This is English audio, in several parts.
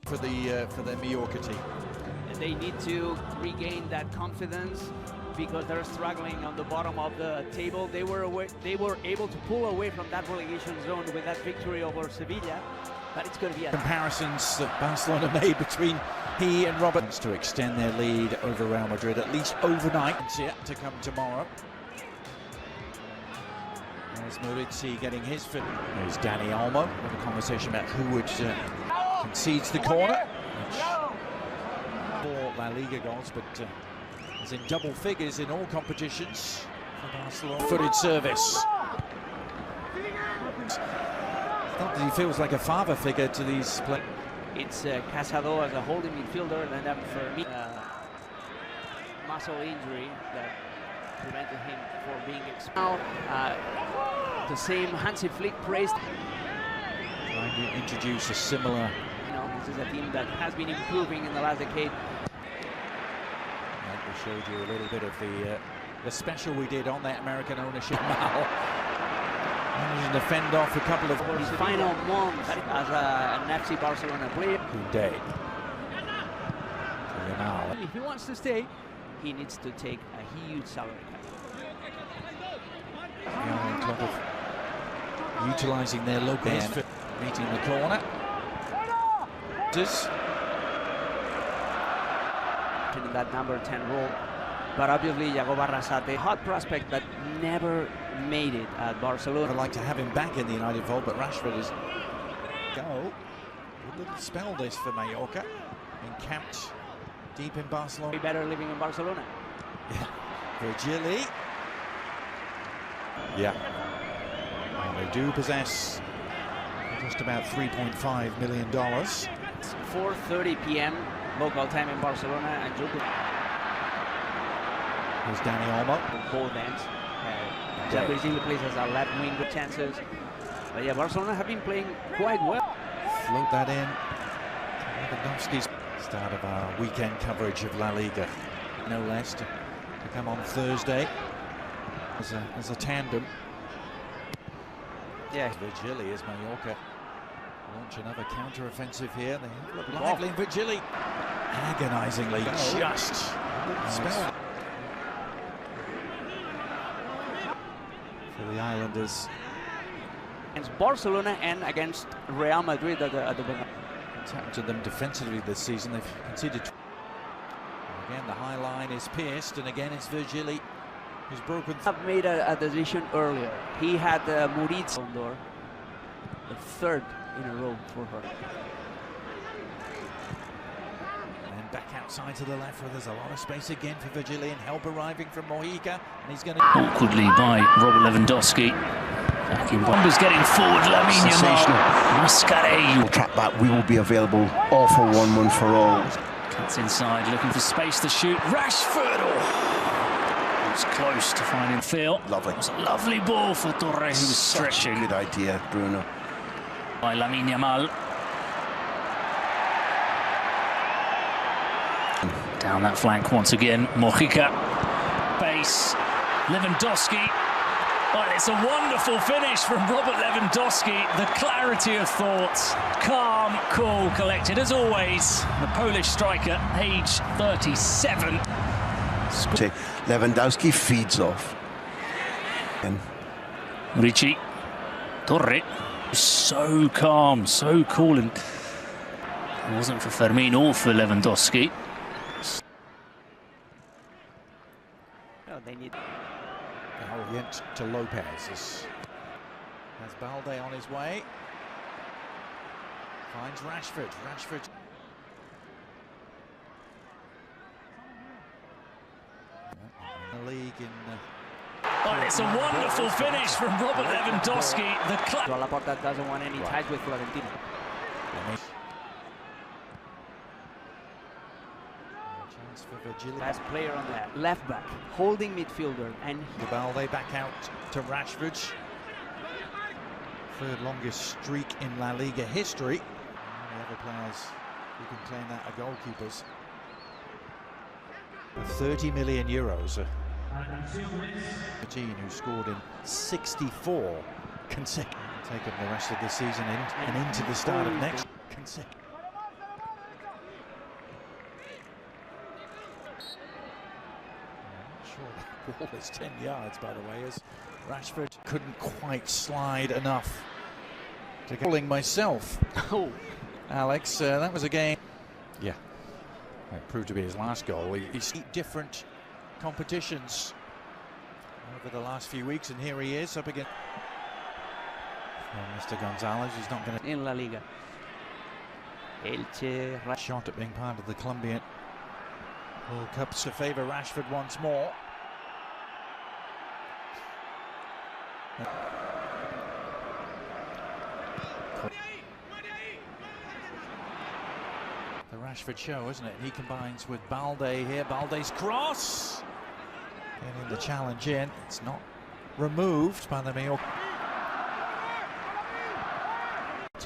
for the Majorque team. They need to regain that confidence because they're struggling on the bottom of the table. They were able to pull away from that relegation zone with that victory over Sevilla, but it's going to be a comparisons that Barcelona made between he and Roberts to extend their lead over Real Madrid at least overnight. It's yet to come tomorrow. There's Murici getting his fit. There's Dani Olmo with a conversation about who would concedes the corner. Four La Liga goals, but is in double figures in all competitions for Barcelona. Footed service. Not that he feels like a father figure to these players. It's Casado as a holding midfielder, and then for me, muscle injury that prevented him from being expelled. The same Hansi Flick praised. Trying to introduce a similar. This is a team that has been improving in the last decade. We showed you a little bit of the special we did on that American ownership. Managing to fend off a couple of his final months as an FC Barcelona player. Good day. If he wants to stay, he needs to take a huge salary cut. On top of utilising their local meeting the corner. In that number 10 role, but obviously Yago Barrasate, hot prospect that never made it at Barcelona. I'd like to have him back in the United fold, but Rashford is go. Good little spell this for Majorque, encamped deep in Barcelona. Be better living in Barcelona. Yeah, Virgili. Yeah, well, they do possess just about $3.5 million. It's 4:30 p.m. local time in Barcelona, and here's Dani Olmo. Both ends. Brazil plays as a left wing with chances. But yeah, Barcelona have been playing quite well. Float that in. Lewandowski's start of our weekend coverage of La Liga, no less, to come on Thursday as a tandem. Yeah, Virgili as Majorque launch another counter-offensive here. They look lively. Virgili agonizingly just spell for the Islanders. Against Barcelona and against Real Madrid at the Bernal. What's happened to them defensively this season? They've conceded. Again, the high line is pierced, and again it's Virgili who's broken. Have made a decision earlier. He had Murici on door, the third in a row for her. And back outside to the left where there's a lot of space again for Virgili, and help arriving from Mojica, and he's going to awkwardly by Robert Lewandowski. Back in Bombers getting forward, Lamine Yamal. Mascarell will track back. We will be available all for one for all. Cuts inside, looking for space to shoot. Rashford. It's close to finding Phil. Lovely. It was a lovely ball for Torres, who was stretching. Good idea, Bruno. By Lamine Yamal. Down that flank once again, Mojica. Base, Lewandowski. Oh, it's a wonderful finish from Robert Lewandowski. The clarity of thought, calm, cool, collected as always. The Polish striker, age 37. Lewandowski feeds off. And Ricci, Torre, so calm, so cool, and it wasn't for Fermin or for Lewandowski. Oh, they need. Orient to Lopez has Balde on his way. Finds Rashford. The league in. Oh, it's a wonderful finish from Robert Lewandowski. The Laporta doesn't want any ties with Florentino. Chance for Virgili. Best player on that left back, holding midfielder, and Balde back out to Rashford. Third longest streak in La Liga history. The other players who can claim that are goalkeepers. 30 million euros. Who scored in 64 consecutive. Taking the rest of the season in and into the start of next. sure the ball is 10 yards, by the way, as Rashford couldn't quite slide enough to get pulling myself. Oh, Alex, that was a game. Yeah, it proved to be his last goal. He's different competitions over the last few weeks, and here he is up against Mr. Gonzalez. He's not going to in La Liga. Elche. shot at being part of the Colombian World Cups to favour Rashford once more. The Rashford show, isn't it? He combines with Balde here. Balde's cross. Getting the challenge in. It's not removed by the Majorque.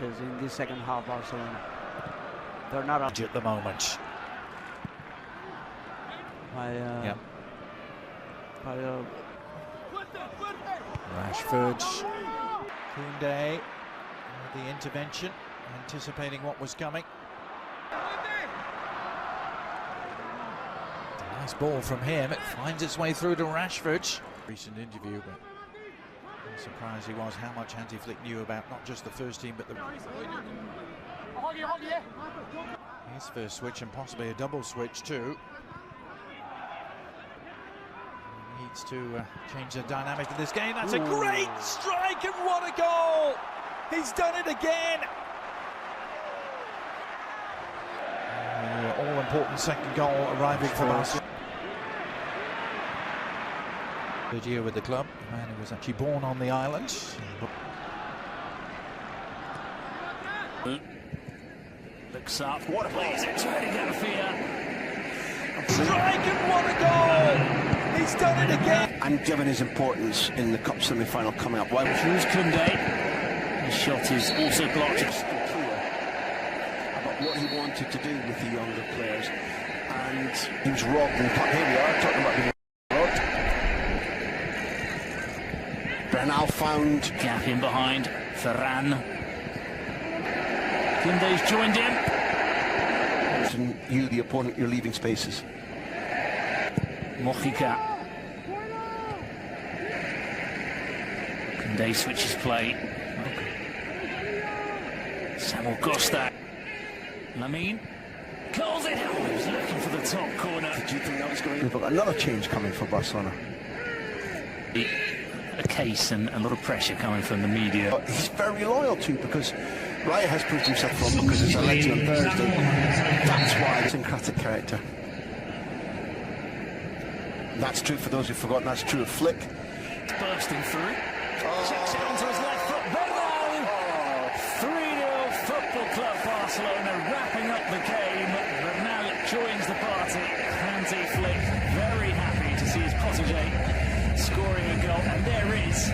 In the second half, Barcelona. They're not up At the moment. by Rashford. Koundé with the intervention, anticipating what was coming. Nice ball from him. It finds its way through to Rashford. Recent interview, but I'm surprised he was how much Hansi Flick knew about not just the first team, but the his first switch and possibly a double switch too. He needs to change the dynamic of this game. That's a great strike, and what a goal! He's done it again. All-important second goal arriving for Barcelona. Third year with the club, a man who was actually born on the island. Looks up. What a plays it to Edgar Fia. Strike, and what a goal! He's done it again. And given his importance in the cup semi-final coming up, why would Here's Koundé. His shot is also blocked. crystal clear about what he wanted to do with the younger players, and he was robbed in the puck. Here we are talking about being robbed. Bernal found Gap in behind. Ferran. Koundé's joined in. and you, the opponent, you're leaving spaces. Mojica. Koundé switches play. Samuel Costa. Lamine. Calls it out. He was looking for the top corner. Did you think that was going to... We've got another change coming for Barcelona. A case and a lot of pressure coming from the media. He's very loyal to, because Raya has proved himself wrong because it's a legend on Thursday. That's why it's syncretic character. That's true for those who've forgotten. That's true of Flick. Bursting through. Checks it onto his left foot. Bernal! 3-0 Football Club Barcelona wrapping up the game. Bernal joins the party. Hansi Flick very happy to see his protege scoring a goal. And there is